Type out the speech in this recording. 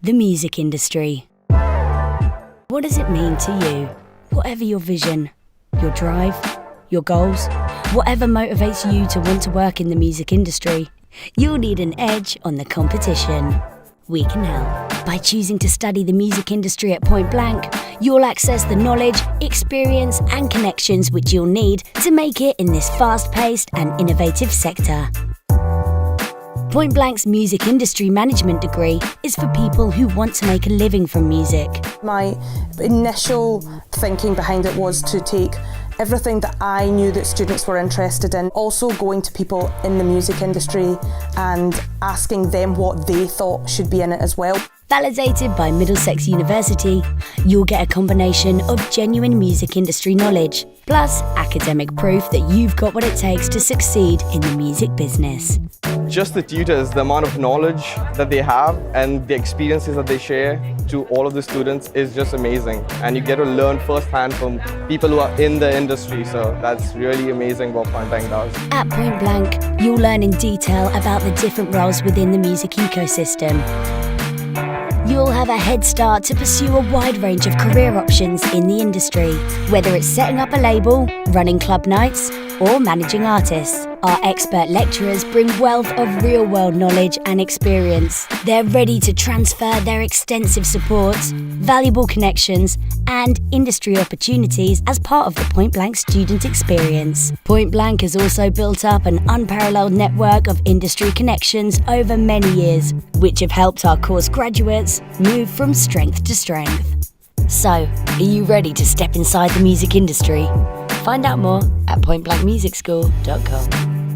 the music industry. What does it mean to you? Whatever your vision, your drive, your goals, whatever motivates you to want to work in the music industry, you'll need an edge on the competition. We can help. By choosing to study the music industry at Point Blank, you'll access the knowledge, experience and connections which you'll need to make it in this fast-paced and innovative sector. Point Blank's music industry management degree is for people who want to make a living from music. My initial thinking behind it was to take everything that I knew that students were interested in, also going to people in the music industry and asking them what they thought should be in it as well. Validated by Middlesex University, you'll get a combination of genuine music industry knowledge, plus academic proof that you've got what it takes to succeed in the music business. Just the tutors, the amount of knowledge that they have and the experiences that they share to all of the students is just amazing. And you get to learn firsthand from people who are in the industry, so that's really amazing what Point Blank does. At Point Blank, you'll learn in detail about the different roles within the music ecosystem. You'll have a head start to pursue a wide range of career options in the industry, whether it's setting up a label, running club nights, or managing artists. Our expert lecturers bring wealth of real-world knowledge and experience. They're ready to transfer their extensive support, valuable connections, and industry opportunities as part of the Point Blank student experience. Point Blank has also built up an unparalleled network of industry connections over many years, which have helped our course graduates move from strength to strength. So, are you ready to step inside the music industry? Find out more at pointblankmusicschool.com.